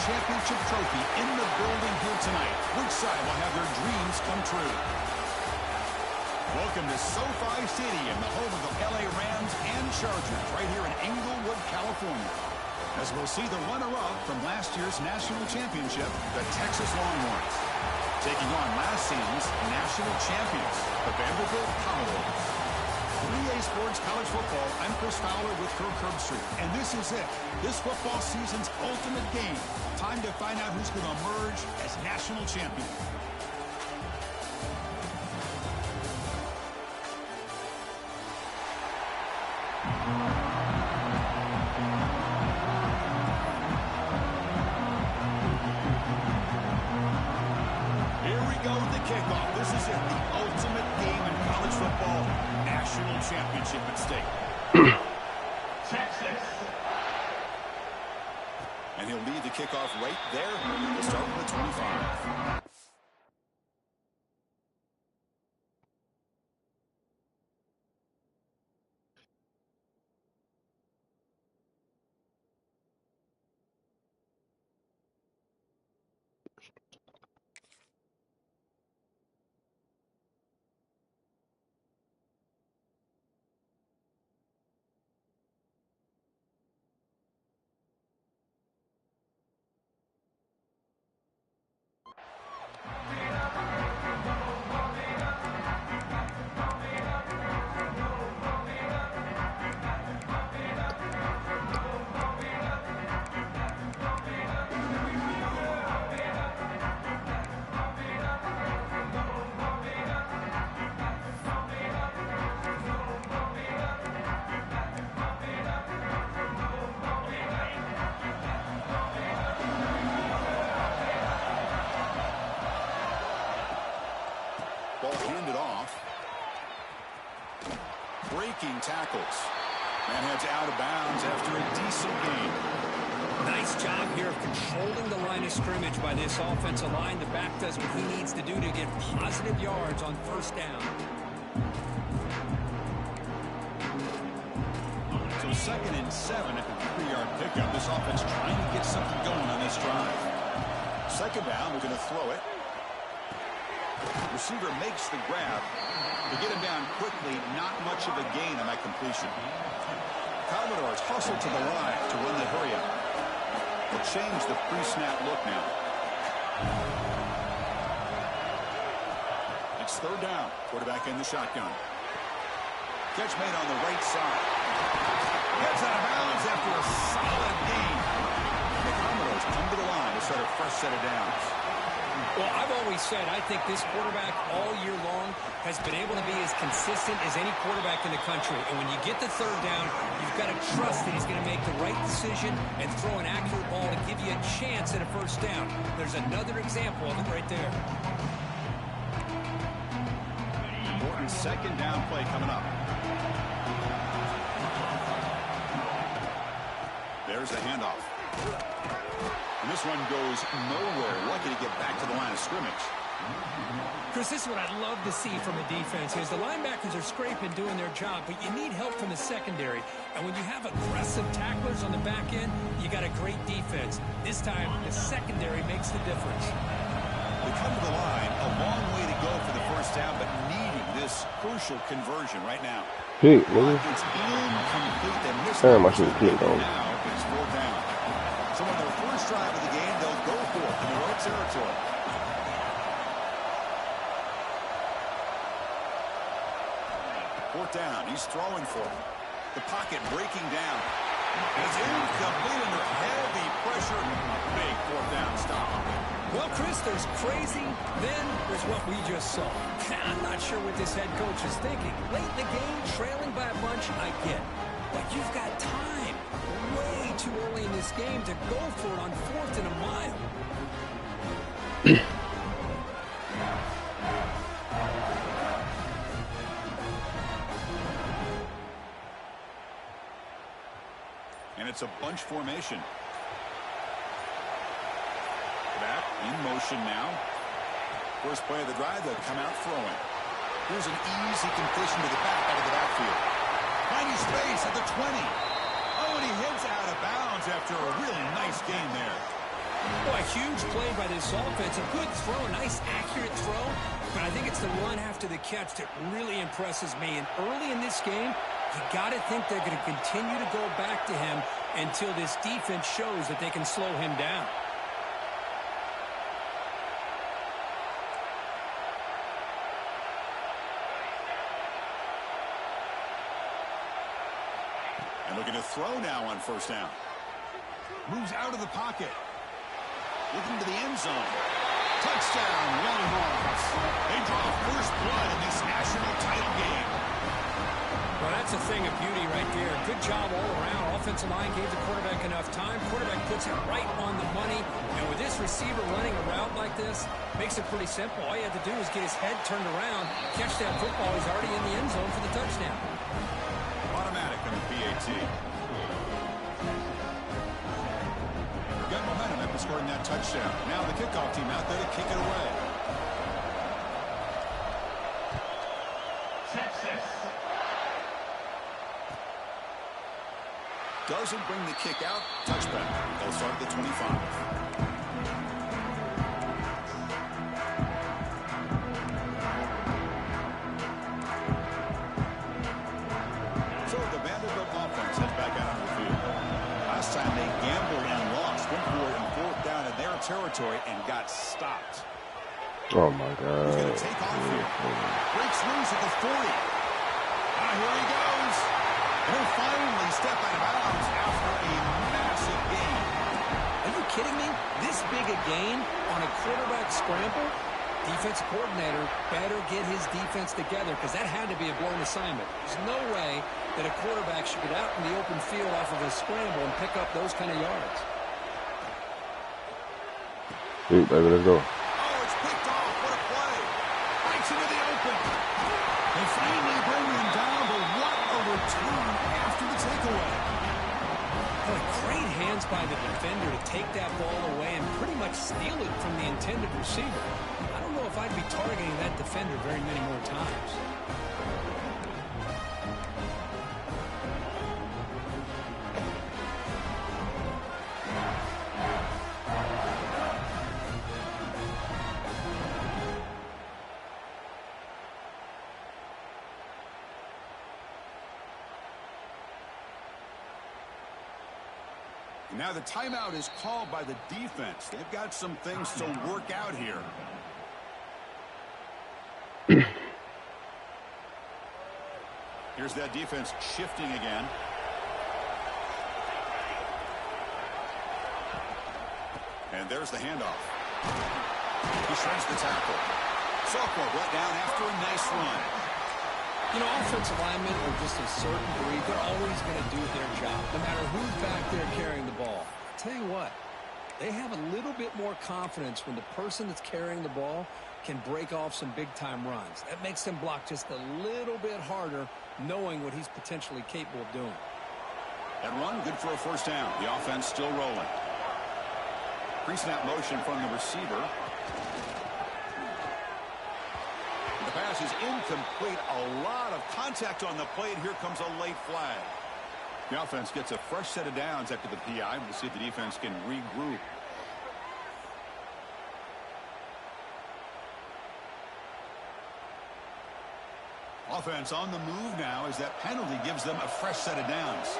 championship trophy in the building here tonight. Which side will have their dreams come true? Welcome to SoFi Stadium, the home of the LA Rams and Chargers, right here in Inglewood, California. As we'll see the runner-up from last year's national championship, the Texas Longhorns, taking on last season's national champions, the Vanderbilt Commodores. 3A Sports College Football, I'm Chris Fowler with Kirk Herbstreit, and this is it. This football season's ultimate game. Time to find out who's going to emerge as national champion. Kickoff. This is it, the ultimate game in college football. National championship at stake. Texas. And he'll lead the kickoff right there. We'll start with the 25. Ball handed off. Breaking tackles. And heads out of bounds after a decent gain. Nice job here of controlling the line of scrimmage by this offensive line. The back does what he needs to do to get positive yards on first down. So 2nd and 7 at the 3-yard pickup. This offense trying to get something going on this drive. 2nd down, we're going to throw it. Receiver makes the grab. To get him down quickly, not much of a gain on that completion. Commodores hustle to the line to run the hurry up. They'll change the pre-snap look now. It's 3rd down. Quarterback in the shotgun. Catch made on the right side. Gets out of bounds after a solid gain. The Commodores come to the line to start a fresh set of downs. Well, I've always said I think this quarterback all year long has been able to be as consistent as any quarterback in the country. And when you get the 3rd down, you've got to trust that he's going to make the right decision and throw an accurate ball to give you a chance at a 1st down. There's another example of it right there. Important 2nd down play coming up. There's the handoff. And this one goes nowhere. Lucky to get back to the line of scrimmage. Chris, this is what I'd love to see from a defense is the linebackers are scraping, doing their job, but you need help from the secondary. And when you have aggressive tacklers on the back end, you got a great defense. This time, the secondary makes the difference. They come to the line, a long way to go for the 1st down, but needing this crucial conversion right now. Pick, nigga. It's incomplete. They missed Damn, I should have picked on. Now it's 4th down. So on their first drive of the game, they'll go for it in their own territory. Fourth down. He's throwing for it. The pocket breaking down. It's incomplete under heavy pressure. Big 4th down stop. Well, Chris, there's crazy, then there's what we just saw. I'm not sure what this head coach is thinking. Late in the game, trailing by a bunch, I get. But you've got time. Way too early in this game to go for it on 4th and a mile. And it's a bunch formation. Back in motion now. First play of the drive, they'll come out throwing. Here's an easy completion to the back out of the backfield. Finding space at the 20. Oh, and he heads out of bounds after a really nice game there. A huge play by this offense. A good throw, a nice accurate throw. But I think it's the run after the catch that really impresses me. And early in this game, you got to think they're going to continue to go back to him until this defense shows that they can slow him down. And looking to throw now on first down. Moves out of the pocket. Looking to the end zone. Touchdown, Longhorns. They draw first blood in this national title game. Well, that's a thing of beauty right there. Good job all around. Offensive line gave the quarterback enough time. Quarterback puts it right on the money. And with this receiver running a route like this, makes it pretty simple. All you have to do is get his head turned around, catch that football. He's already in the end zone for the touchdown. Automatic on the PAT. Got momentum after scoring that touchdown. Now the kickoff team out there to kick it away. Doesn't bring the kick out. Touchback. They'll start at the 25. So the Vanderbilt offense heads back out on the field. Last time they gambled and lost. Went for it in fourth down in their territory and got stopped. Oh my God. He's going to take off here. Breaks loose at the 40. Here he goes. He'll finally step out of bounds after a massive gain. Are you kidding me? This big a gain on a quarterback scramble? Defensive coordinator better get his defense together because that had to be a blown assignment. There's no way that a quarterback should get out in the open field off of a scramble and pick up those kind of yards. Hey, baby, let's go. Oh, it's picked off. What a play. Breaks into the open. They finally bring him down, but what a return after the takeaway. Boy, great hands by the defender to take that ball away and pretty much steal it from the intended receiver. I don't know if I'd be targeting that defender very many more times. Now the timeout is called by the defense. They've got some things to work out here. Here's that defense shifting again. And there's the handoff. He shreds the tackle. Sophomore brought down after a nice run. You know, offensive linemen are just a certain breed. They're always going to do their job, no matter who's back there carrying the ball. I'll tell you what, they have a little bit more confidence when the person that's carrying the ball can break off some big-time runs. That makes them block just a little bit harder, knowing what he's potentially capable of doing. That run, good for a first down. The offense still rolling. Pre-snap motion from the receiver. The pass is incomplete. A lot of contact on the play, and here comes a late flag. The offense gets a fresh set of downs after the PI. We'll see if the defense can regroup. Offense on the move now as that penalty gives them a fresh set of downs.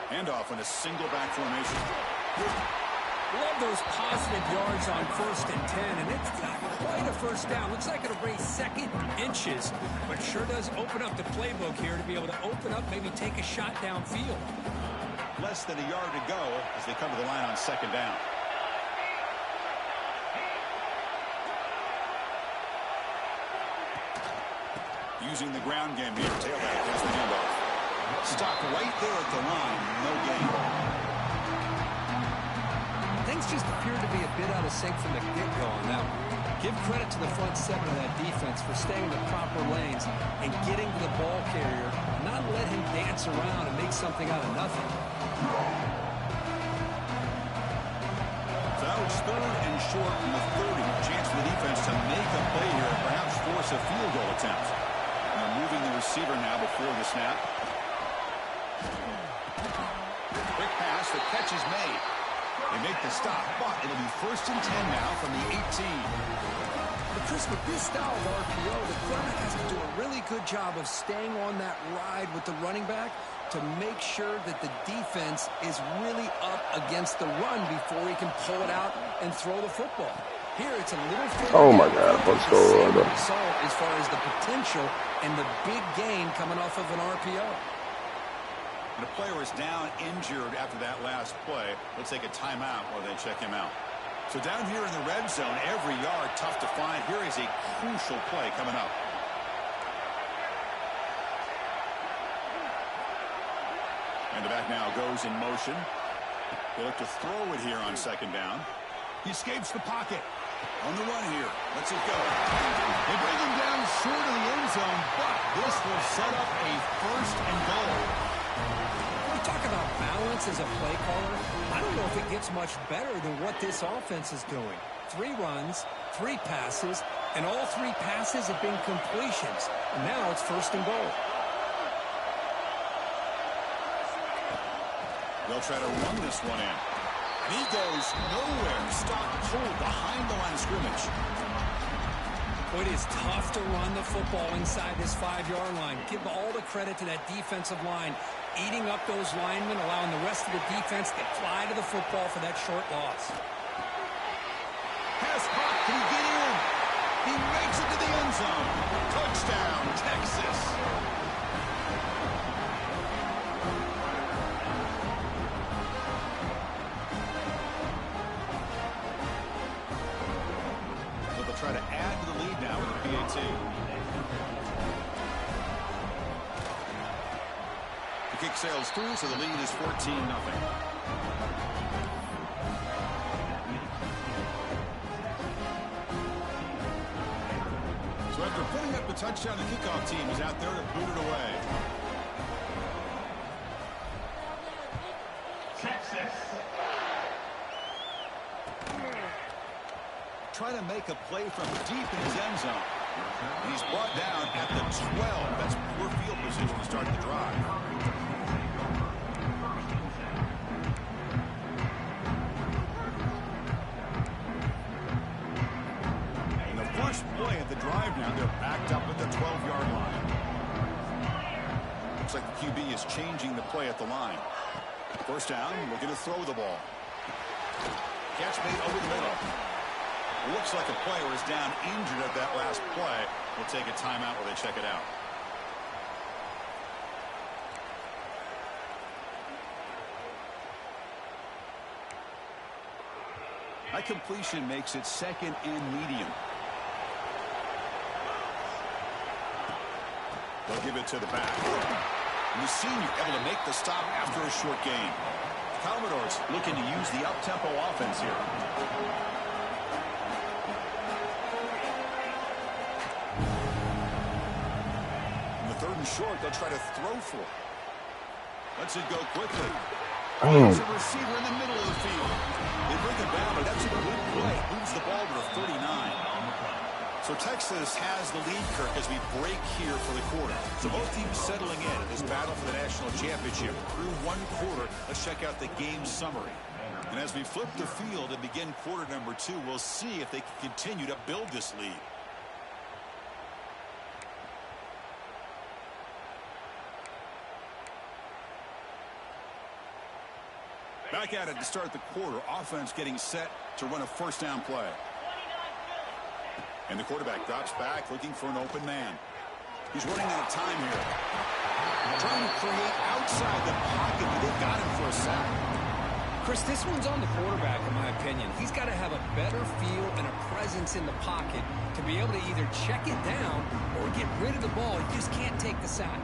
Handoff in a single back formation. Love those positive yards on 1st and 10, and it's not quite a first down. Looks like it'll bring second inches, but sure does open up the playbook here to be able to open up, maybe take a shot downfield. Less than a yard to go as they come to the line on second down. Using the ground game here. Tailback has the handoff. Stopped right there at the line. No gain. Things just appear to be a bit out of sync from the get-go on that one. Give credit to the front seven of that defense for staying in the proper lanes and getting to the ball carrier, not let him dance around and make something out of nothing. So now it's 3rd and short from the 30. Chance for the defense to make a play here and perhaps force a field goal attempt. Moving the receiver now before the snap. Quick pass. pass. The catch is made. They make the stop, but it'll be 1st and 10 now from the 18. But Chris, with this style of RPO, the quarterback has to do a really good job of staying on that ride with the running back to make sure that the defense is really up against the run before he can pull it out and throw the football. Here, it's a little further. Oh my God, let's go. As far as the potential and the big gain coming off of an RPO. The player is down injured after that last play. They'll take a timeout while they check him out. So down here in the red zone, every yard tough to find. Here is a crucial play coming up. And the back now goes in motion. They look to throw it here on 2nd down. He escapes the pocket. On the run here. Let's it go. They bring him down short of the end zone, but this will set up a 1st and goal. We talk about balance as a play caller. I don't know if it gets much better than what this offense is doing. 3 runs, 3 passes, and all 3 passes have been completions. And now it's 1st and goal. They'll try to run this one in. And he goes nowhere. Stopped cold behind the line of scrimmage. It is tough to run the football inside this 5-yard line. Give all the credit to that defensive line, eating up those linemen, allowing the rest of the defense to fly to the football for that short loss. Pass caught. Can he get in? He makes it to the end zone. Touchdown, Texas. Try to add to the lead now with a PAT. The kick sails through, so the lead is 14-0. So after putting up the touchdown, the kickoff team is out there to boot it away. Texas. Trying to make a play from deep in his end zone. And he's brought down at the 12. That's poor field position to start the drive. And the first play at the drive now, they're backed up at the 12-yard line. Looks like the QB is changing the play at the line. 1st down, looking to throw the ball. Catch made over the middle. Looks like a player is down injured at that last play. We'll take a timeout while they check it out. That completion makes it 2nd and medium. They'll give it to the back. And the senior able to make the stop after a short gain. Commodores looking to use the up-tempo offense here. Short, they'll try to throw for it. Lets it go quickly. There's a receiver in the middle of the field. They bring it down, but that's a good play. Moves the ball to the 39. So Texas has the lead, Kirk, as we break here for the quarter. So both teams settling in this battle for the national championship. Through 1 quarter, let's check out the game summary. And as we flip the field and begin quarter number 2, we'll see if they can continue to build this lead. Back at it to start the quarter. Offense getting set to run a 1st down play. And the quarterback drops back looking for an open man. He's running out of time here. Trying to create outside the pocket, but they've got him for a sack. Chris, this one's on the quarterback, in my opinion. He's got to have a better feel and a presence in the pocket to be able to either check it down or get rid of the ball. He just can't take the sack.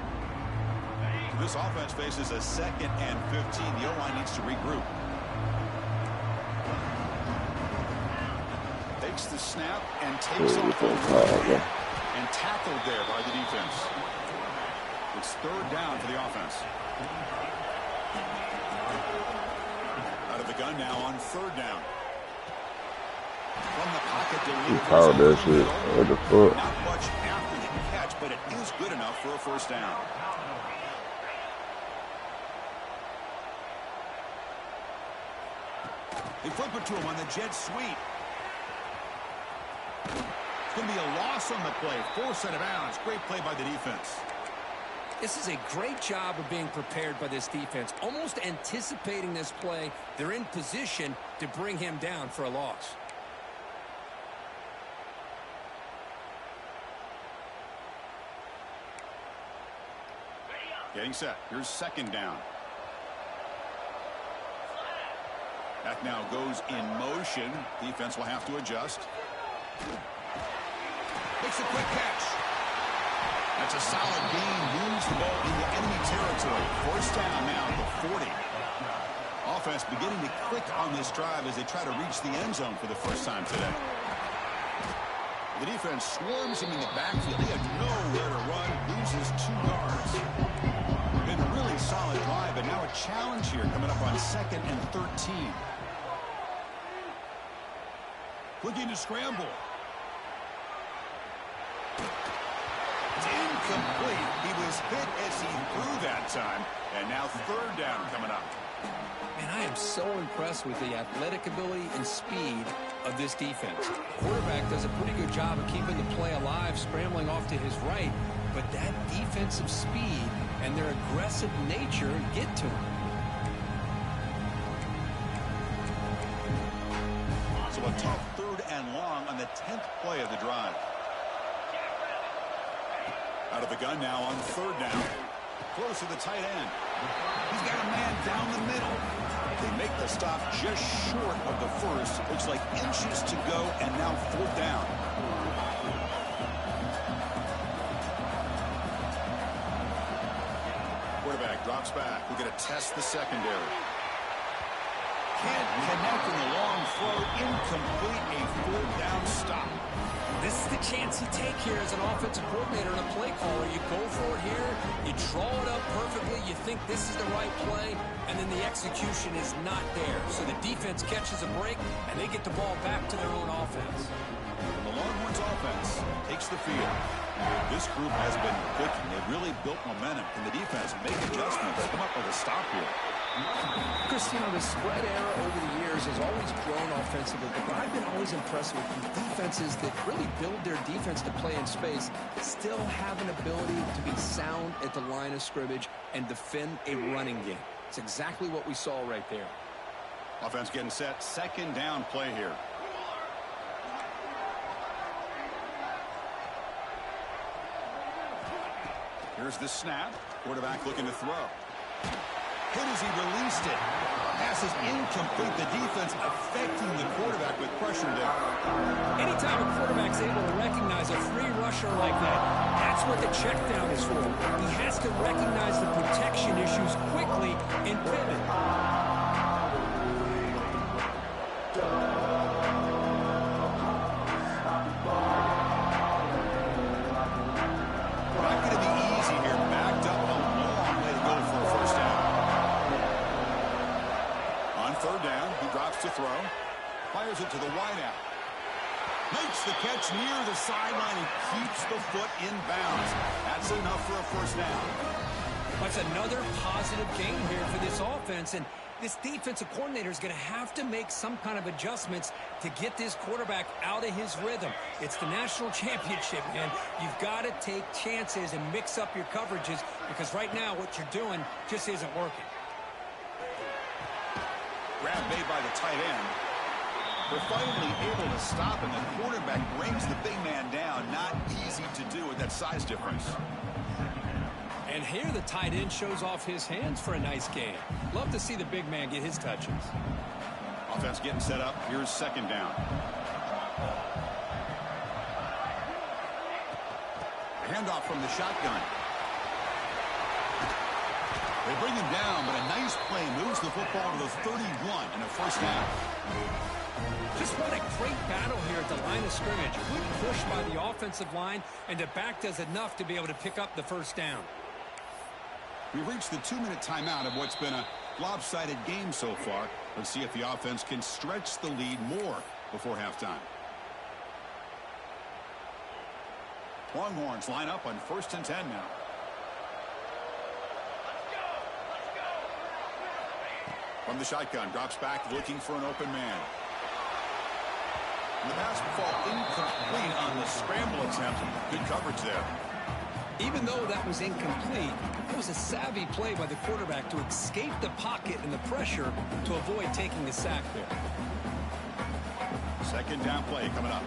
This offense faces a 2nd and 15. The O-line needs to regroup. Takes the snap and takes off over and tackled there by the defense. It's 3rd down for the offense. Out of the gun now on 3rd down. From the pocket to powered that shit. What the fuck? Not much after the catch, but it is good enough for a 1st down. They flip it to him on the jet sweep. It's going to be a loss on the play. Forced out of bounds. Great play by the defense. This is a great job of being prepared by this defense. Almost anticipating this play. They're in position to bring him down for a loss. Getting set. Here's second down. That now goes in motion. Defense will have to adjust. Makes a quick catch. That's a solid gain. Moves the ball into enemy territory. First down now at the 40. Offense beginning to click on this drive as they try to reach the end zone for the first time today. The defense swarms him in the backfield. They have nowhere to run. Loses 2 yards. Been a really solid drive, but now a challenge here coming up on 2nd and 13. Looking to scramble. It's incomplete. He was hit as he threw that time. And now 3rd down coming up. And I am so impressed with the athletic ability and speed of this defense. Quarterback does a pretty good job of keeping the play alive, scrambling off to his right. But that defensive speed and their aggressive nature get to him. So a tough 3rd and long on the 10th play of the drive. Out of the gun now on 3rd down. Close to the tight end. He's got a man down the middle. They make the stop just short of the first. Looks like inches to go, and now 4th down. Quarterback drops back. We're going to test the secondary. Can't connect in the long throw. Incomplete. A 4th down stop. This is the chance you take here as an offensive coordinator and a play caller. You go for it here, you draw it up perfectly, you think this is the right play, and then the execution is not there. So the defense catches a break, and they get the ball back to their own offense. The Longhorns offense takes the field. This group has been clicking. They've really built momentum. Can the defense make adjustments? Come up with a stop here. Chris, you know, the spread era over the years has always grown offensively, but I've been always impressed with defenses that really build their defense to play in space, still have an ability to be sound at the line of scrimmage and defend a running game. It's exactly what we saw right there. Offense getting set. 2nd down play here. Here's the snap. Quarterback looking to throw. Hit as he released it. Pass is incomplete. The defense affecting the quarterback with pressure there. Anytime a quarterback's able to recognize a free rusher like that, that's what the check down is for. He has to recognize the protection issues quickly and pivot. Not going to be easy here. Backed up a long way to go for a first down. On 3rd down, he drops to throw. Fires it to the wideout. Makes the catch near the sideline and keeps the foot in bounds. That's enough for a first down. That's another positive game here for this offense, and this defensive coordinator is going to have to make some kind of adjustments to get this quarterback out of his rhythm. It's the national championship, man. You've got to take chances and mix up your coverages because right now what you're doing just isn't working. Grab made by the tight end. They're finally able to stop, and the quarterback brings the big man down. Not easy to do with that size difference. And here the tight end shows off his hands for a nice game. Love to see the big man get his touches. Offense getting set up. Here's 2nd down. Handoff from the shotgun. They bring him down, but a nice play moves the football to the 31 and a first down. Just what a great battle here at the line of scrimmage. Good push by the offensive line, and the back does enough to be able to pick up the first down. We've reached the 2-minute timeout of what's been a lopsided game so far. Let's see if the offense can stretch the lead more before halftime. Longhorns line up on 1st and 10 now. 1 From the shotgun, drops back looking for an open man. And the pass will fall incomplete on the scramble attempt. Good coverage there. Even though that was incomplete, it was a savvy play by the quarterback to escape the pocket and the pressure to avoid taking the sack there. Second down play coming up.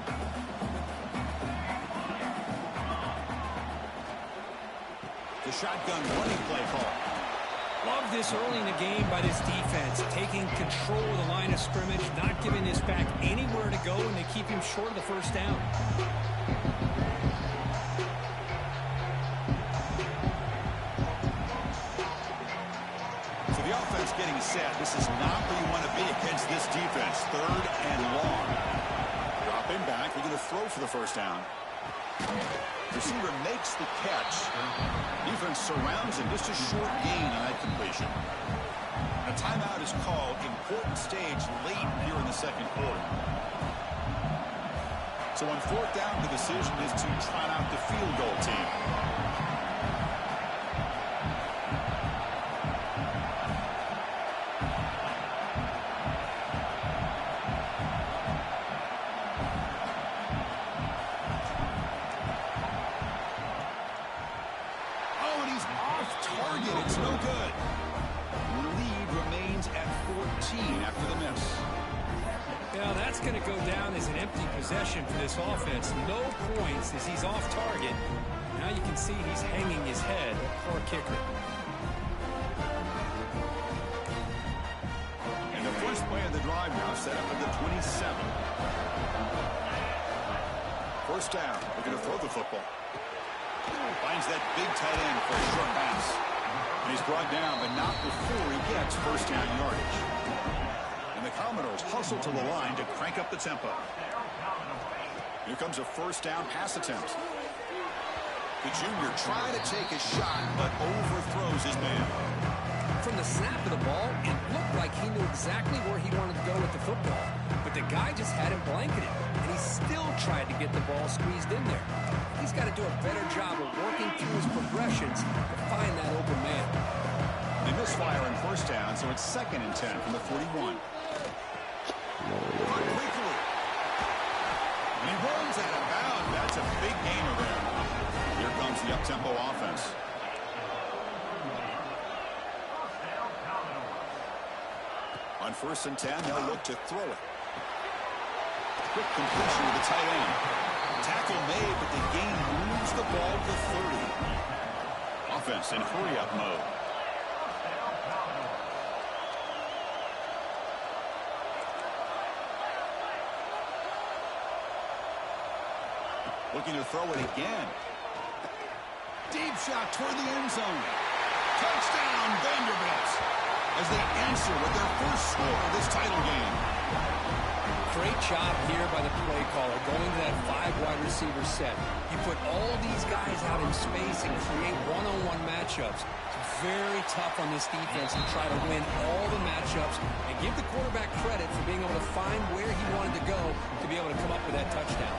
The shotgun running play call. Love this early in the game by this defense, taking control of the line of scrimmage, not giving this back anywhere to go, and they keep him short of the first down. So the offense getting set. This is not where you want to be against this defense. Third and long. Dropping back. They're going to throw for the first down. Receiver makes the catch. Defense surrounds him. Just a short gain on that completion. A timeout is called. Important stage late here in the second quarter. So on fourth down, the decision is to trot out the field goal team. It's no good. The lead remains at 14 after the miss. Now that's going to go down as an empty possession for this offense. No points as he's off target. Now you can see he's hanging his head for a kicker. And the first play of the drive now set up at the 27. First down. We're going to throw the football. Finds that big tight end for a short pass. And he's brought down, but not before he gets first down yardage. And the Commodores hustle to the line to crank up the tempo. Here comes a first down pass attempt. The junior trying to take a shot, but overthrows his man. From the snap of the ball, it looked like he knew exactly where he wanted to go with the football. But the guy just had him blanketed, and he still tried to get the ball squeezed in there. He's got to do a better job of working through his progressions to find that open man. They misfire on first down, so it's 2nd and 10 from the 41. Quickly. And he runs out of bounds. That's a big gainer there. Here comes the up-tempo offense. On 1st and 10, they'll look to throw it. Quick completion to the tight end. Tackle made, but the gain moves the ball to 30. Offense in hurry-up mode. Looking to throw it again. Deep shot toward the end zone. Touchdown, Vanderbilt, as they answer with their first score of this title game. Great job here by the play caller, going to that 5 wide receiver set. You put all these guys out in space and create one-on-one matchups. It's very tough on this defense to try to win all the matchups and give the quarterback credit for being able to find where he wanted to go to be able to come up with that touchdown.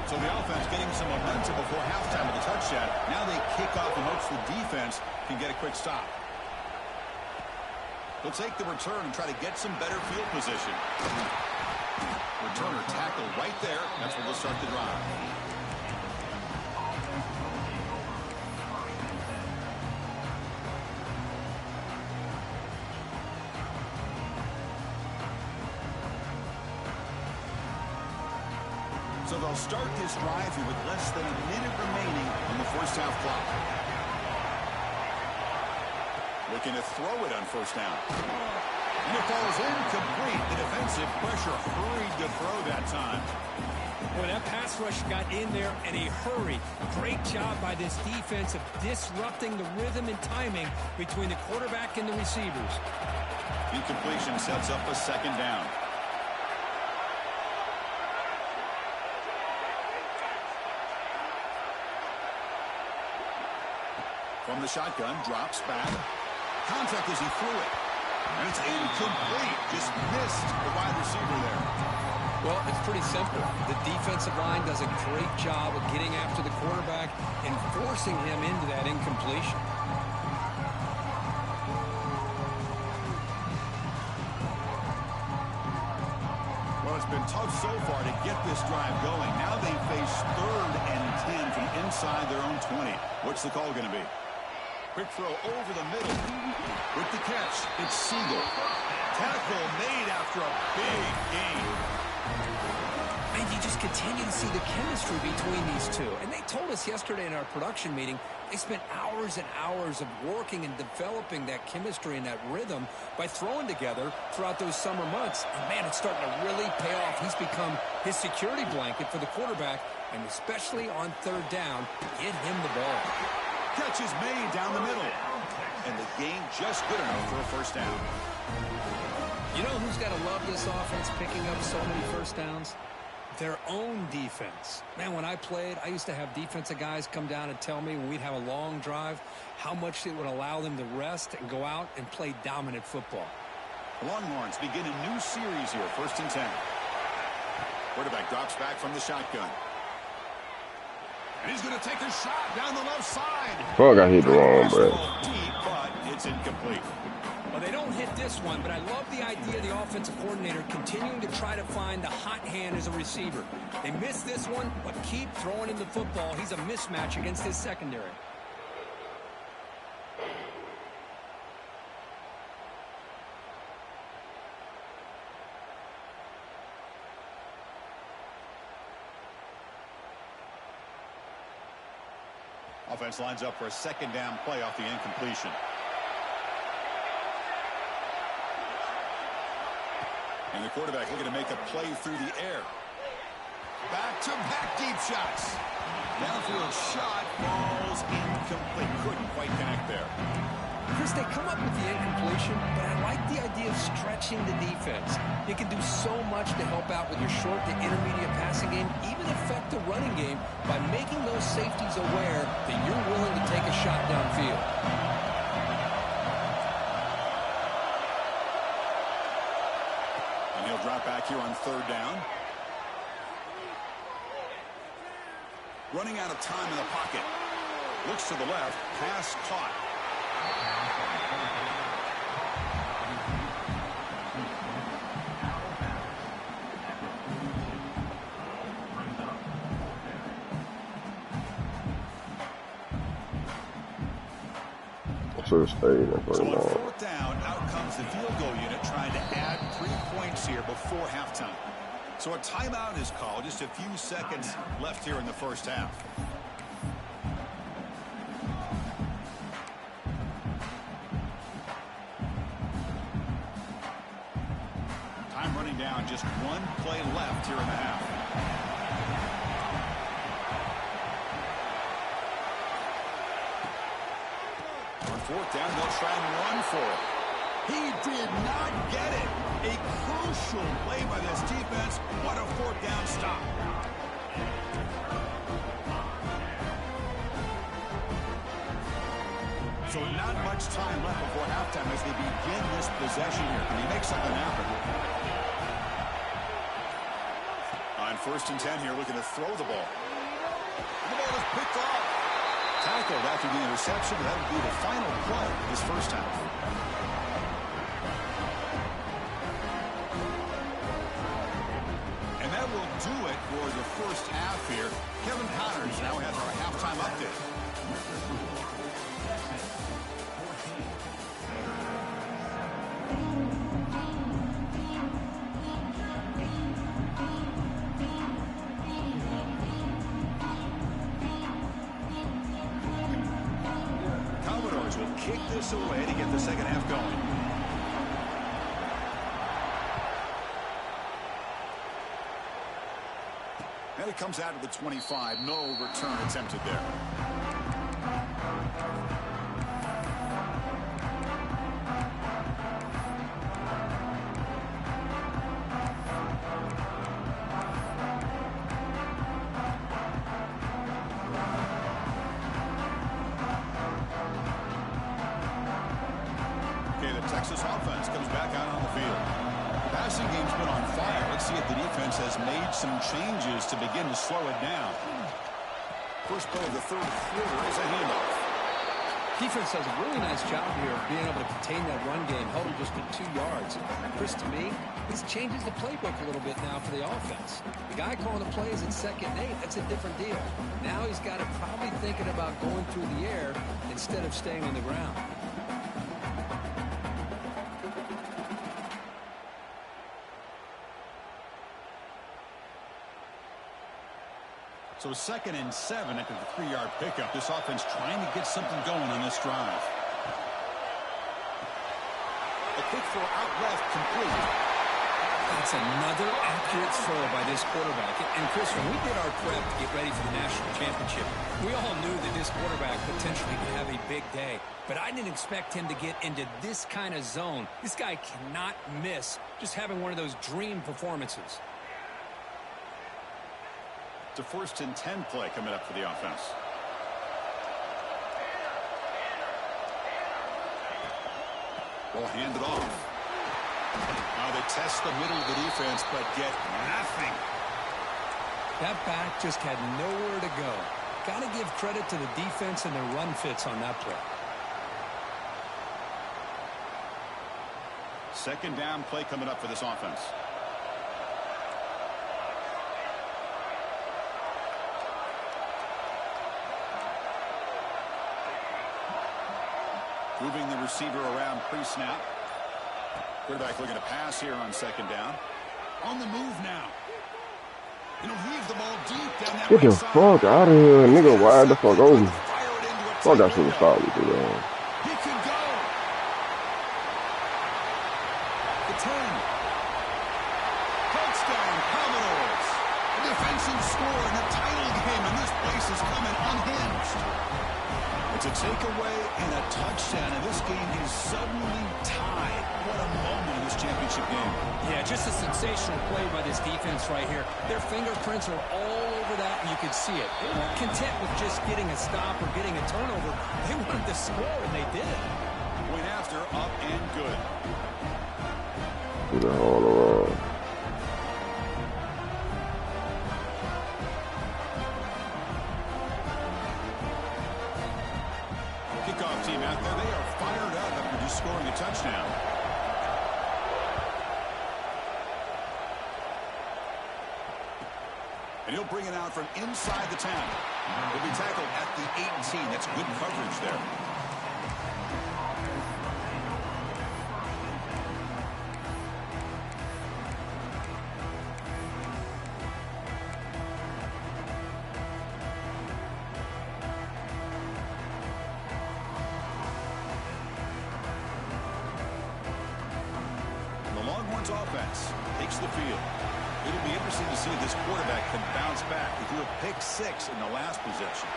So the offense getting some momentum before halftime with the touchdown. Now they kick off and hopes the defense can get a quick stop. They'll take the return and try to get some better field position. Returner tackle right there. That's where they'll start the drive. So they'll start this drive here with less than a minute remaining on the first half clock. Looking to throw it on first down. And it falls incomplete. The defensive pressure hurried to throw that time. Boy, that pass rush got in there in a hurry. Great job by this defense of disrupting the rhythm and timing between the quarterback and the receivers. Incompletion sets up a second down. From the shotgun, drops back. Contact as he threw it. And it's incomplete. Just missed the wide receiver there. Well, it's pretty simple. The defensive line does a great job of getting after the quarterback and forcing him into that incompletion. It's been tough so far to get this drive going. Now they face 3rd and 10 from inside their own 20. What's the call going to be? Quick throw over the middle. With the catch, it's Siegel. Tackle made after a big gain. And you just continue to see the chemistry between these two. And they told us yesterday in our production meeting, they spent hours and hours of working and developing that chemistry and that rhythm by throwing together throughout those summer months. And, man, it's starting to really pay off. He's become his security blanket for the quarterback, and especially on 3rd down, get him the ball. Catch is made down the middle. And the gain just good enough for a first down. You know who's got to love this offense picking up so many first downs? Their own defense. Man, when I played, I used to have defensive guys come down and tell me when we'd have a long drive how much it would allow them to rest and go out and play dominant football. Longhorns begin a new series here, 1st and 10. Quarterback drops back from the shotgun. And he's going to take a shot down the left side. Fuck, I hit the wrong, bro. Deep, but it's incomplete. Well, they don't hit this one, but I love the idea of the offensive coordinator continuing to try to find the hot hand as a receiver. They missed this one, but keep throwing him the football. He's a mismatch against his secondary. Offense lines up for a 2nd down play off the incompletion. And the quarterback looking to make a play through the air. Back-to-back deep shots. Downfield shot falls incomplete. Couldn't quite connect there. Chris, they come up with the incompletion, but I like the idea of stretching the defense. You can do so much to help out with your short to intermediate passing game, even affect the running game by making those safeties aware that you're willing to take a shot downfield. And he'll drop back here on 3rd down. Running out of time in the pocket. Looks to the left. Pass caught. Should have stayed in for So a on long. 4th down, out comes the field goal unit trying to add 3 points here before halftime. So a timeout is called. Just a few seconds left here in the first half. Time running down. Just 1 play left here in the half. On 4th down, they'll try and run for it. He did not get it. A crucial play by this defense. What a 4th down stop. So not much time left before halftime as they begin this possession here. Can he make something happen? On 1st and 10 here, looking to throw the ball. The ball is picked off. Tackled after the interception. That would be the final play of this first half. And that will do it for the first half here. Kevin Connors now has our halftime update. Commodores will kick this away to get the second half going. And it comes out of the 25. No return attempted there. Texas offense comes back out on the field. The passing game's been on fire. Let's see if the defense has made some changes to begin to slow it down. First play of the 3rd quarter is a handoff. Defense does a really nice job here of being able to contain that run game, held him just to 2 yards. Chris, to me, This changes the playbook a little bit now for the offense. The guy calling the plays at 2nd and 8, that's a different deal. Now he's got to probably thinking about going through the air instead of staying on the ground. So 2nd and 7 after the 3-yard pickup. This offense trying to get something going on this drive. A quick throw out left, complete. That's another accurate throw by this quarterback. And Chris, when we did our prep to get ready for the national championship, we all knew that this quarterback potentially could have a big day. But I didn't expect him to get into this kind of zone. This guy cannot miss just having one of those dream performances. It's a 1st and 10 play coming up for the offense. Will hand it off. Now they test the middle of the defense, but get nothing. That back just had nowhere to go. Got to give credit to the defense and their run fits on that play. 2nd down play coming up for this offense. Moving the receiver around pre-snap. Quarterback looking to pass here on 2nd down. On the move now. And he'll heave the ball deep down that Get the right side. fuck out of here, nigga. Wide the fuck open. Fuck, I should have stopped you through that. He can go. The 10. Touchdown, Commodores. A defensive score in a title game, and this place is coming unhinged. It's a takeaway and a touchdown, and this game is suddenly tied. What a moment in this championship game. Yeah, just a sensational play by this defense right here. Their fingerprints are all over that, and you could see it. They weren't content with just getting a stop or getting a turnover. They wanted to score, and they did. Point after, up and good. Get the hell around. Kickoff team out there, they are fired up after just scoring a touchdown. And he'll bring it out from inside the 10. He'll be tackled at the 18. That's good coverage there. Offense takes the field. It'll be interesting to see if this quarterback can bounce back. He threw a pick 6 in the last possession.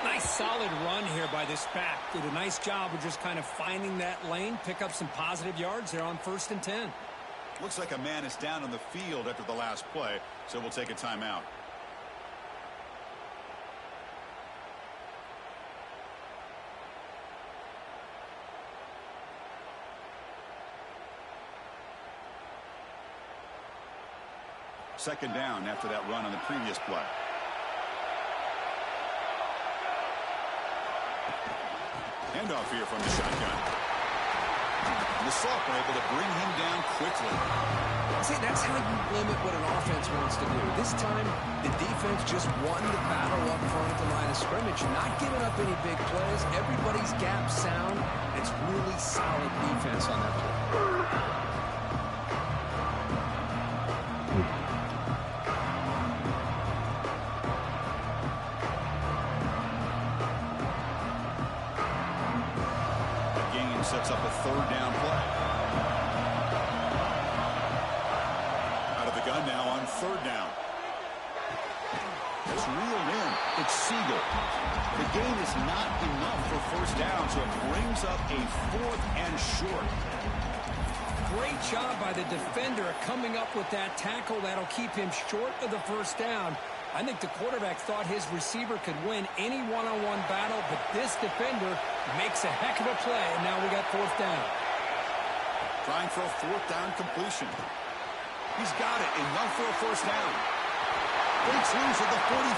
Nice solid run here by this back. Did a nice job of just kind of finding that lane, pick up some positive yards there on 1st and 10. Looks like a man is down on the field after the last play, so we'll take a timeout. Second down after that run on the previous play. Handoff here from the shotgun. And the Salk were able to bring him down quickly. See, that's how you limit what an offense wants to do. This time, the defense just won the battle up front at the line of scrimmage, not giving up any big plays. Everybody's gap sound. It's really solid defense on that play. Sets up a 3rd down play. Out of the gun now on 3rd down. It's reeled in. It's Siegel. The gain is not enough for 1st down, so it brings up a 4th and short. Great job by the defender coming up with that tackle that'll keep him short of the 1st down. I think the quarterback thought his receiver could win any one-on-one battle, but this defender makes a heck of a play, and now we got 4th down. Trying for a 4th down completion. He's got it. Enough for a 1st down. Breaks loose at the 45.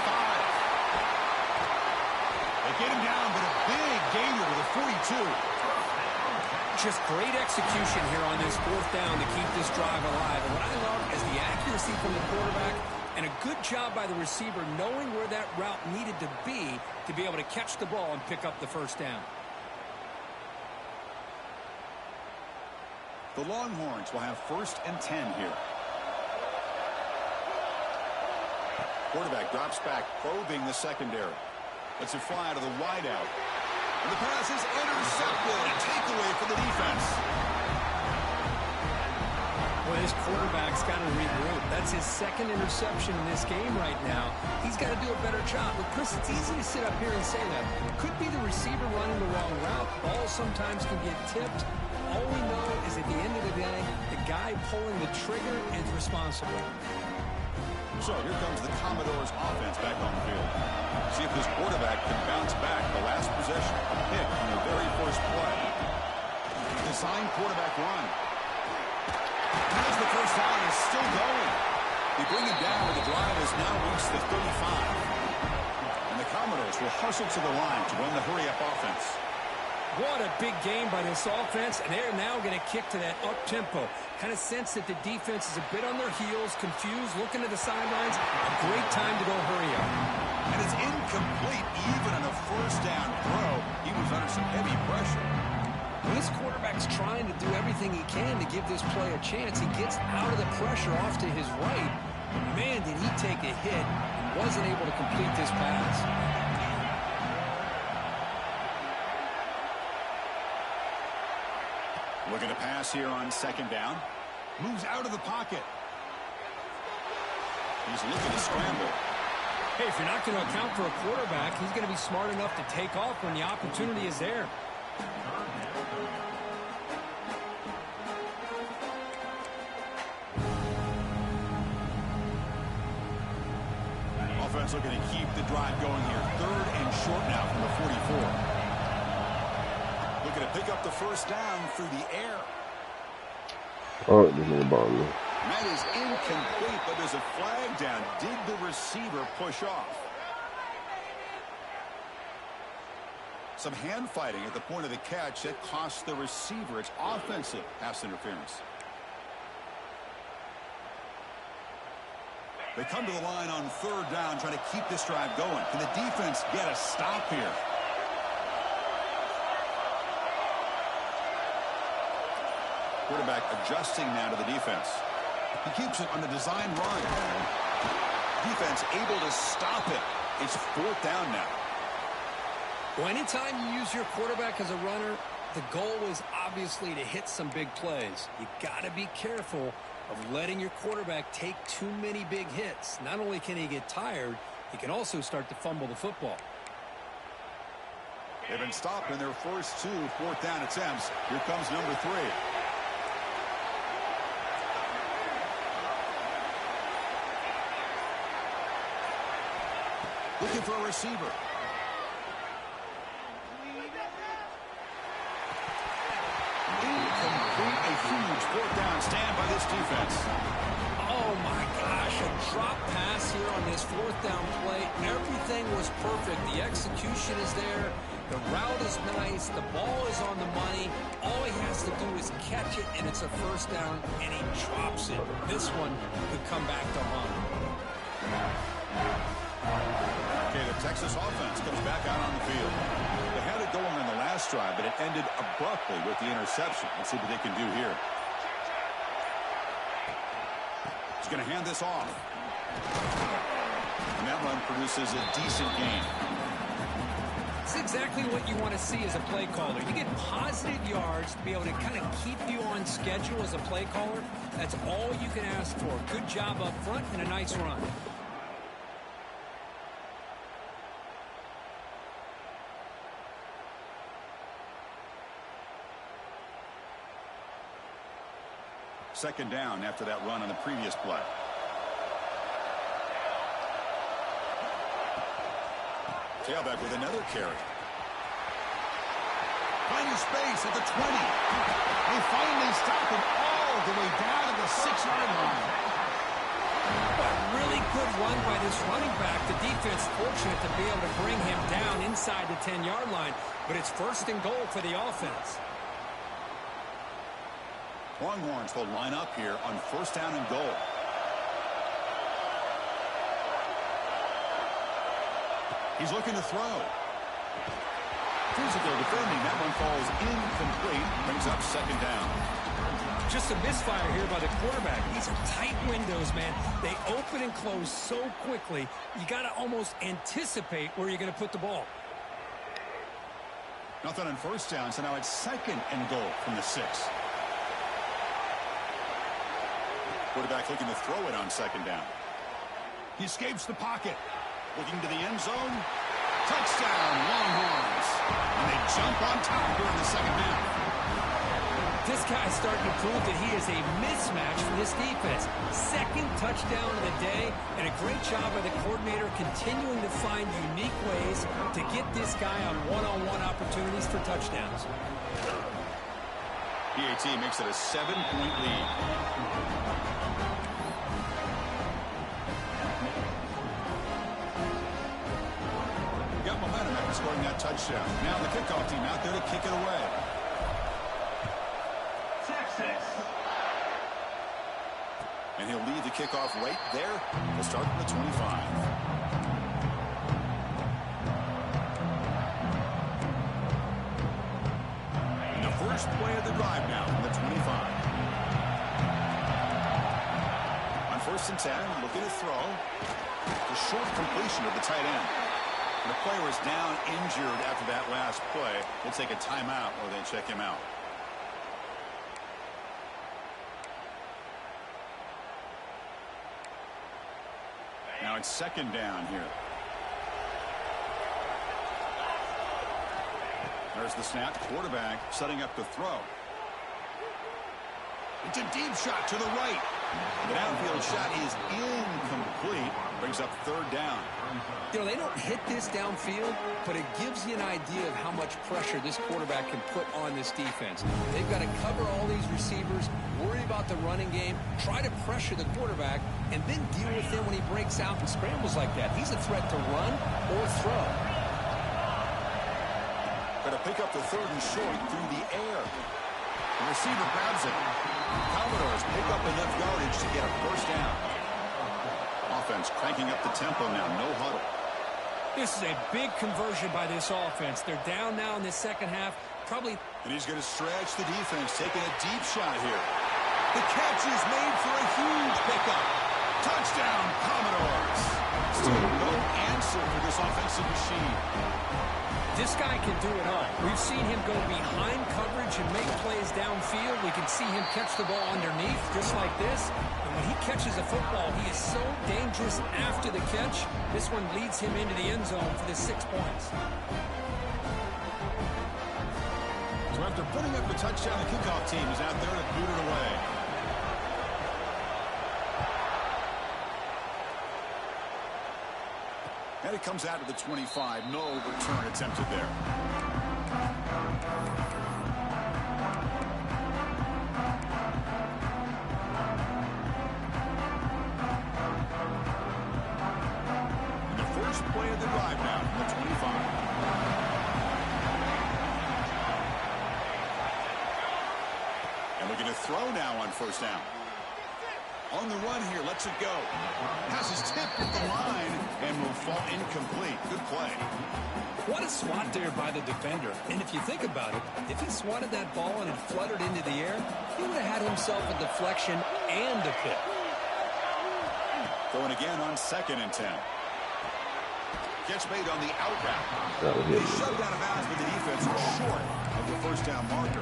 They get him down, but a big gainer to the 42. Just great execution here on this fourth down to keep this drive alive. And what I love is the accuracy from the quarterback and a good job by the receiver knowing where that route needed to be able to catch the ball and pick up the first down. The Longhorns will have 1st and 10 here. Quarterback drops back, probing the secondary. Lets it fly to the wideout. And the pass is intercepted. A takeaway for the defense. Well, this quarterback's got to regroup. That's his 2nd interception in this game right now. He's got to do a better job. But, Chris, it's easy to sit up here and say that. It could be the receiver running the wrong route. Balls sometimes can get tipped. All we know is at the end of the day, the guy pulling the trigger is responsible. So here comes the Commodores offense back on the field. See if this quarterback can bounce back. The last possession, a pick on the very first play. Design quarterback run. Here's the first down, is still going. They bring him down, but the drive has now reached the 35. And the Commodores will hustle to the line to run the hurry-up offense. What a big game by this offense, and they're now going to kick to that up-tempo. Kind of sense that the defense is a bit on their heels, confused, looking to the sidelines. A great time to go hurry up. And it's incomplete even on a first down throw. He was under some heavy pressure. When this quarterback's trying to do everything he can to give this play a chance, he gets out of the pressure off to his right. Man, did he take a hit and wasn't able to complete this pass. Looking to pass here on 2nd down. Moves out of the pocket. He's looking to scramble. Hey, if you're not going to account for a quarterback, he's going to be smart enough to take off when the opportunity is there. Offense looking to keep the drive going here. 3rd and short now from the 44. Looking to pick up the first down through the air. Oh, there's no ball. That is incomplete, but there's a flag down. Did the receiver push off? Some hand fighting at the point of the catch that cost the receiver. It's offensive pass interference. They come to the line on 3rd down, trying to keep this drive going. Can the defense get a stop here? Quarterback adjusting now to the defense. He keeps it on the design run. Defense able to stop it. It's 4th down now. Well, anytime you use your quarterback as a runner, the goal is obviously to hit some big plays. You got to be careful of letting your quarterback take too many big hits. Not only can he get tired, he can also start to fumble the football. They've been stopped in their first 2 4th down attempts. Here comes number 3. Looking for a receiver. Incomplete. A huge 4th down stand by this defense. Oh, my gosh. A drop pass here on this 4th down play. Everything was perfect. The execution is there. The route is nice. The ball is on the money. All he has to do is catch it, and it's a first down, and he drops it. This one could come back to haunt. Okay, the Texas offense comes back out on the field. They had it going on the last drive, but it ended abruptly with the interception. Let's see what they can do here. He's going to hand this off. And that run produces a decent gain. It's exactly what you want to see as a play caller. You get positive yards to be able to kind of keep you on schedule as a play caller. That's all you can ask for. Good job up front and a nice run. Second down after that run on the previous play. Tailback with another carry. Finding space at the 20. They finally stop him all the way down to the 6-yard line. A really good run by this running back. The defense fortunate to be able to bring him down inside the 10-yard line, but it's 1st and goal for the offense. Longhorns will line up here on first down and goal. He's looking to throw. Physical defending. That one falls incomplete. Brings up second down. Just a misfire here by the quarterback. These are tight windows, man. They open and close so quickly, you got to almost anticipate where you're going to put the ball. Nothing on first down, so now it's second and goal from the 6. Quarterback looking to throw it on second down. He escapes the pocket. Looking to the end zone. Touchdown, Longhorns. And they jump on top here in the second half. This guy's starting to prove that he is a mismatch for this defense. Second touchdown of the day, and a great job by the coordinator continuing to find unique ways to get this guy on one-on-one opportunities for touchdowns. PAT makes it a 7-point lead. Got momentum after scoring that touchdown. Now the kickoff team out there to kick it away. And he'll lead the kickoff right there. We'll start at the 25. The first play of the drive now from the 25. On first and 10, looking to throw. The short completion of the tight end. And the player is down injured after that last play. We'll take a timeout or they check him out. Now it's second down here. There's the snap. Quarterback setting up the throw. It's a deep shot to the right. The downfield shot is incomplete. Brings up third down. You know, they don't hit this downfield, but it gives you an idea of how much pressure this quarterback can put on this defense. They've got to cover all these receivers, worry about the running game, try to pressure the quarterback, and then deal with him when he breaks out and scrambles like that. He's a threat to run or throw. Got to pick up the third and short through the air. The receiver grabs it. Commodores pick up enough yardage to get a first down. Offense cranking up the tempo now. No huddle. This is a big conversion by this offense. They're down now in the second half. Probably. And he's going to stretch the defense, taking a deep shot here. The catch is made for a huge pickup. Touchdown, Commodores. Still no answer for this offensive machine. This guy can do it all. We've seen him go behind coverage and make plays downfield. We can see him catch the ball underneath just like this. And when he catches a football, he is so dangerous after the catch. This one leads him into the end zone for the 6 points. So after putting up the touchdown, the kickoff team is out there to boot it away. And it comes out to the 25. No return attempted there. And the first play of the drive now from the 25. And looking to throw now on first down. On the run here, lets it go. Pass is tipped at the line and will fall incomplete. Good play. What a swat there by the defender. And if you think about it, if he swatted that ball and it fluttered into the air, he would have had himself a deflection and a pick. Going again on second and 10. Catch made on the out route. He shoved out of bounds, but the defense was short of the first down marker.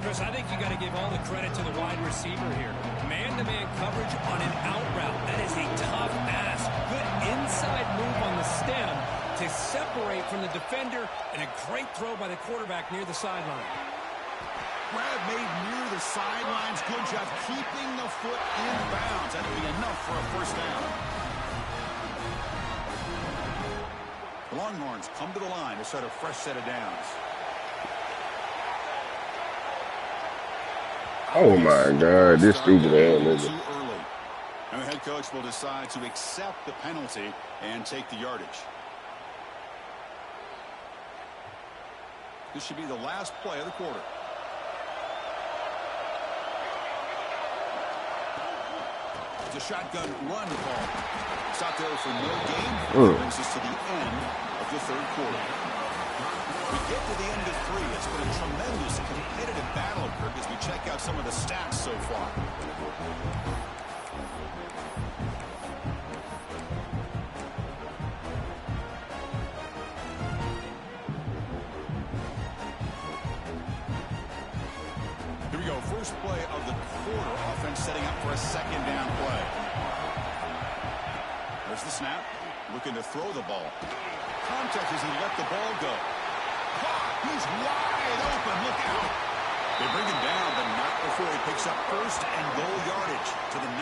Chris, I think you got to give all the credit to the wide receiver here. Man-to-man coverage on an out route. That is a tough ask. Good inside move on the stem to separate from the defender, and a great throw by the quarterback near the sideline. Grab made near the sidelines. Good job keeping the foot in bounds. That'll be enough for a first down. The Longhorns come to the line to start a fresh set of downs. Oh my God, this stupid ass nigga. Too early. And the head coach will decide to accept the penalty and take the yardage. This should be the last play of the quarter. a shotgun run call. Stop there for no gain. Brings us to the end of the third quarter. We get to the end of 3. It's been a tremendous competitive battle, Kirk, as we check out some of the stats so far. Here we go. First play of the quarter. Offense setting up for a second down play. There's the snap. Looking to throw the ball. Contact as he let the ball go. He's wide open. Look out. They bring him down, but not before he picks up first and goal yardage to the 9.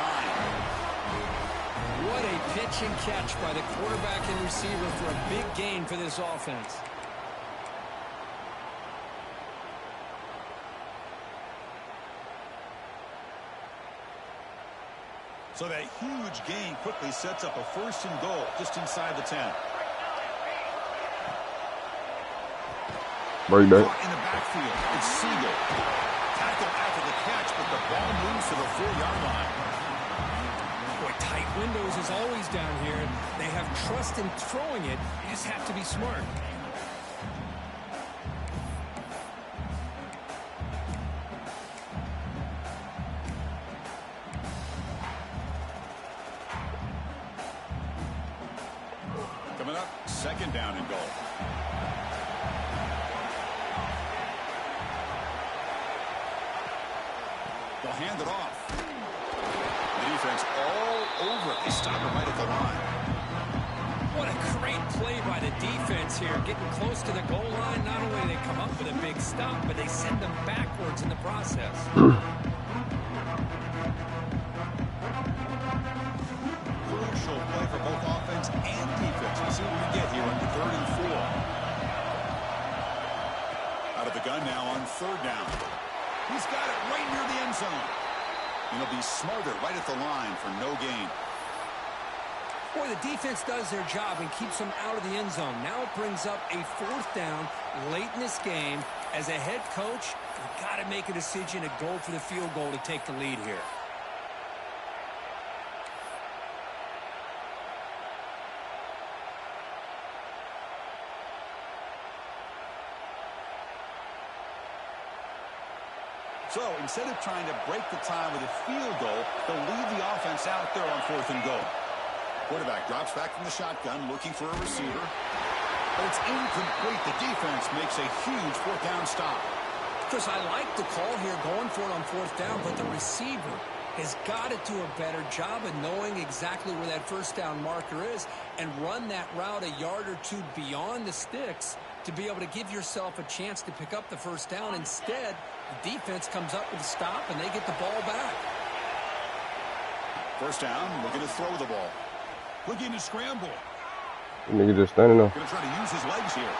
What a pitch and catch by the quarterback and receiver for a big gain for this offense. So that huge gain quickly sets up a first and goal just inside the 10. Break that. In the backfield, it's Siegel. Tackle after the catch, but the ball moves to the 4-yard line. Boy, tight windows is always down here. They have trust in throwing it. You just have to be smart. Coming up, second down and goal. They'll hand it off. The defense all over it. They stop it right at the line. What a great play by the defense here. Getting close to the goal line. Not only do they come up with a big stop, but they send them backwards in the process. Crucial play for both offense and defense. We'll see what we get here on 3rd and 4. Out of the gun now on 3rd down. He's got it right near the end zone. And he'll be smarter right at the line for no gain. Boy, the defense does their job and keeps them out of the end zone. Now it brings up a 4th down late in this game. As a head coach, you've got to make a decision to go for the field goal to take the lead here. So instead of trying to break the tie with a field goal, they'll leave the offense out there on 4th and goal. Quarterback drops back from the shotgun, looking for a receiver. But it's incomplete. The defense makes a huge 4th down stop. Chris, I like the call here going for it on 4th down, but the receiver has got to do a better job of knowing exactly where that 1st down marker is and run that route a yard or 2 beyond the sticks to be able to give yourself a chance to pick up the 1st down. Instead, the defense comes up with a stop, and they get the ball back. 1st down, looking to throw the ball. Looking to scramble. Nigga just standing there. Going to try to use his legs here.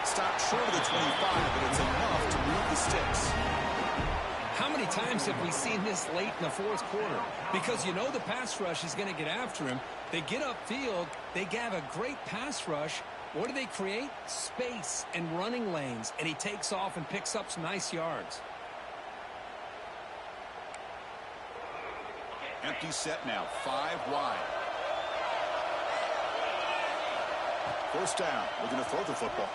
Stopped short of the 25, but it's enough to move the sticks. How many times have we seen this late in the 4th quarter? Because you know the pass rush is going to get after him. They get upfield. They have a great pass rush. What do they create? Space and running lanes. And he takes off and picks up some nice yards. Empty set now, 5 wide. 1st down, looking to throw the football.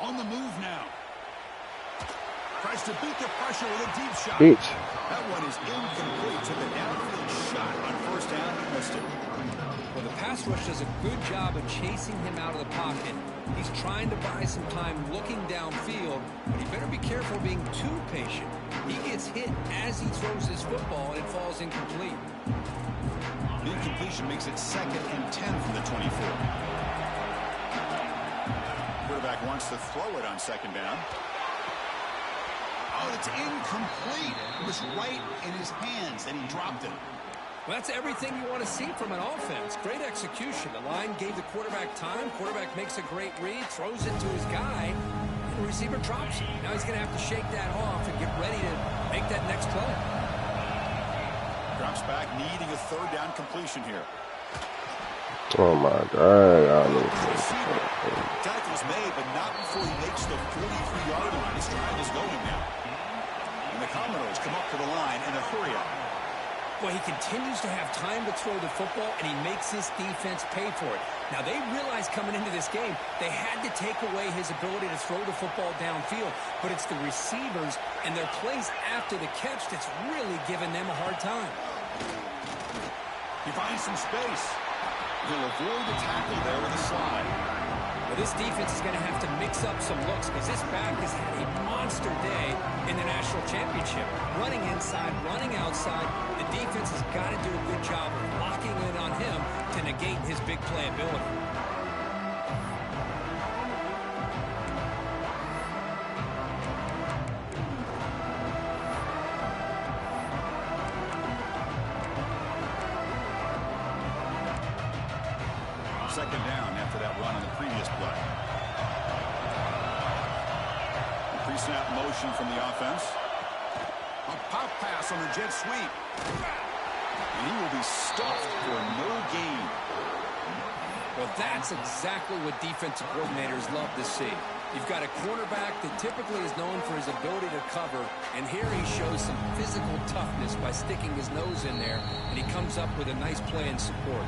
On the move now. Tries to beat the pressure with a deep shot. That one is incomplete. Took a downfield shot on 1st down. He missed it. Well, the pass rush does a good job of chasing him out of the pocket. He's trying to buy some time looking downfield, but he better be careful being too patient. He gets hit as he throws his football, and it falls incomplete. The incompletion makes it 2nd and 10 from the 24. Quarterback wants to throw it on 2nd down. Oh, it's incomplete. It was right in his hands, and he dropped it. Well, that's everything you want to see from an offense. Great execution. The line gave the quarterback time. Quarterback makes a great read, throws it to his guy, and the receiver drops it. Now he's going to have to shake that off and get ready to make that next play. Drops back, needing a 3rd down completion here. Oh my God. Tackle's made, but not before he makes the 43-yard line. His drive is going now. And the Commodores come up to the line in a hurry-up. Well, he continues to have time to throw the football, and he makes his defense pay for it. Now, they realized coming into this game they had to take away his ability to throw the football downfield, but it's the receivers and their plays after the catch that's really giving them a hard time. He finds some space. He'll avoid the tackle there with a slide. Well, this defense is going to have to mix up some looks because this back has had a monster day in the national championship. Running inside, running outside. The defense has got to do a good job of locking in on him to negate his big play ability. Second down after that run on the previous play. The pre-snap motion from the offense. A pop pass on the jet sweep. And he will be stuffed for no gain. Well, that's exactly what defensive coordinators love to see. You've got a quarterback that typically is known for his ability to cover, and here he shows some physical toughness by sticking his nose in there, and he comes up with a nice play in support.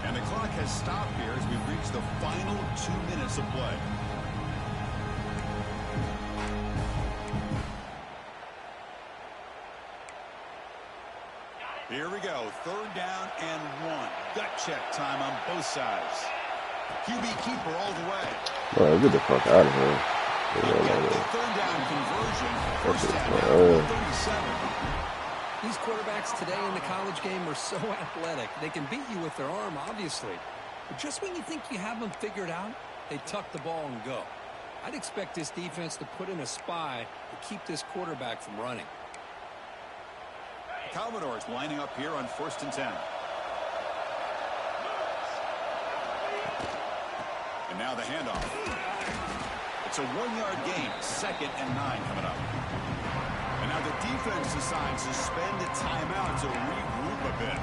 And the clock has stopped here as we've reached the final 2 minutes of play. Here we go. Third down and 1. Gut check time on both sides. QB keeper all the way. Bro, get the fuck out of here. Third down conversion. First down, 37. These quarterbacks today in the college game are so athletic. They can beat you with their arm, obviously. But just when you think you have them figured out, they tuck the ball and go. I'd expect this defense to put in a spy to keep this quarterback from running. Commodores lining up here on 1st and 10. And now the handoff. It's a 1-yard gain. 2nd and 9 coming up. And now the defense decides to spend a timeout to regroup a bit.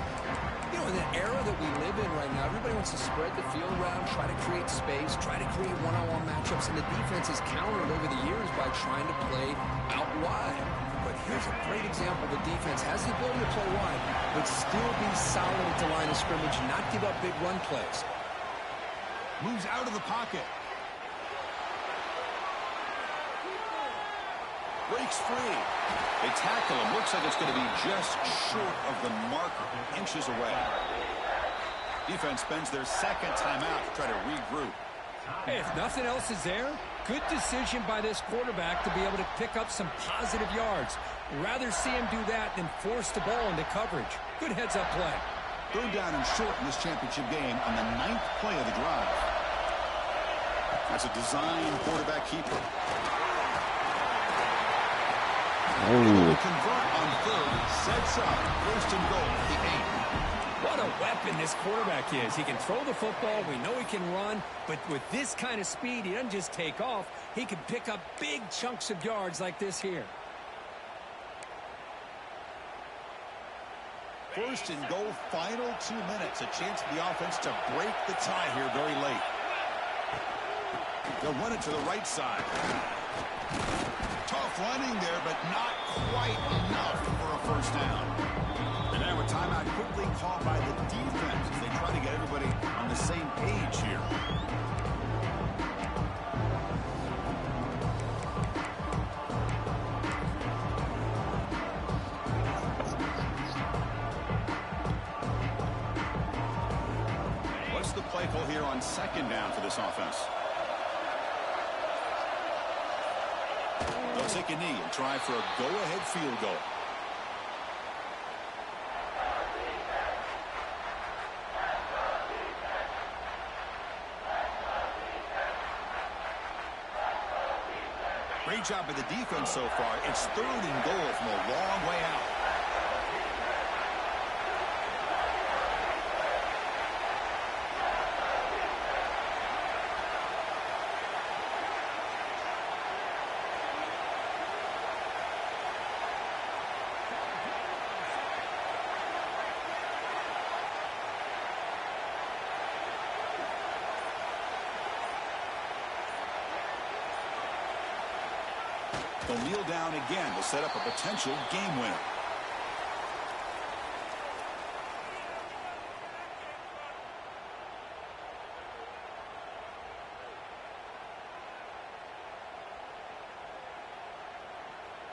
You know, in the era that we live in right now, everybody wants to spread the field around, try to create space, try to create one-on-one matchups, and the defense has countered over the years by trying to play out wide. But here's a great example. The defense has the ability to play wide, but still be solid at the line of scrimmage and not give up big run plays. Moves out of the pocket. Breaks free. They tackle him. Looks like it's going to be just short of the marker, inches away. Defense spends their second timeout to try to regroup. Hey, if nothing else is there, good decision by this quarterback to be able to pick up some positive yards. Rather see him do that than force the ball into coverage. Good heads-up play. Third down and short in this championship game on the 9th play of the drive. That's a design quarterback keeper. Convert on 3rd, sets up 1st and goal at the 8. What a weapon this quarterback is. He can throw the football. We know he can run. But with this kind of speed, he doesn't just take off. He can pick up big chunks of yards like this here. 1st and goal, final 2 minutes. A chance for the offense to break the tie here very late. They'll run it to the right side. Tough running there, but not quite enough for a 1st down. And now a timeout quickly called by the defense as they try to get everybody on the same page here. What's the play call here on 2nd down for this offense? They'll take a knee and try for a go-ahead field goal. Great job by the defense so far. It's 3rd and goal from a long way out. They'll kneel down again to set up a potential game winner.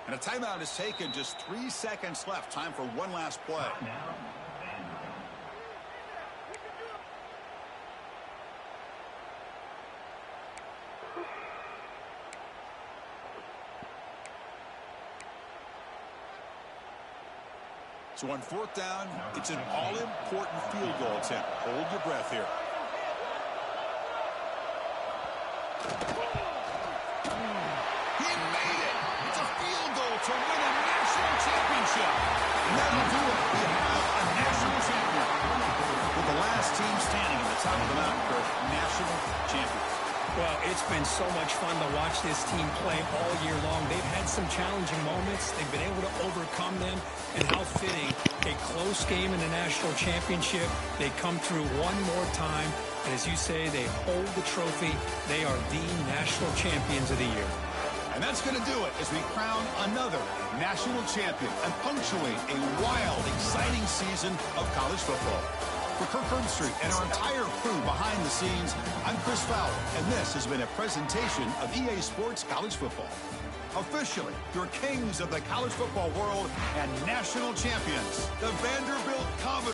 And a timeout is taken. Just 3 seconds left. Time for one last play. So on fourth down, it's an all-important field goal attempt. Hold your breath here. He made it. It's a field goal to win a national championship. And that'll do it. We have a national champion. With the last team standing at the top of the mountain for national champions. Well, it's been so much fun to watch this team play all year long. They've had some challenging moments. They've been able to overcome them. And how fitting, a close game in the national championship. They come through one more time. And as you say, they hold the trophy. They are the national champions of the year. And that's going to do it as we crown another national champion and punctuate a wild, exciting season of college football. For Kirk Herbstreit and our entire crew behind the scenes, I'm Chris Fowler, and this has been a presentation of EA Sports College Football. Officially, your kings of the college football world and national champions, the Vanderbilt Commodores.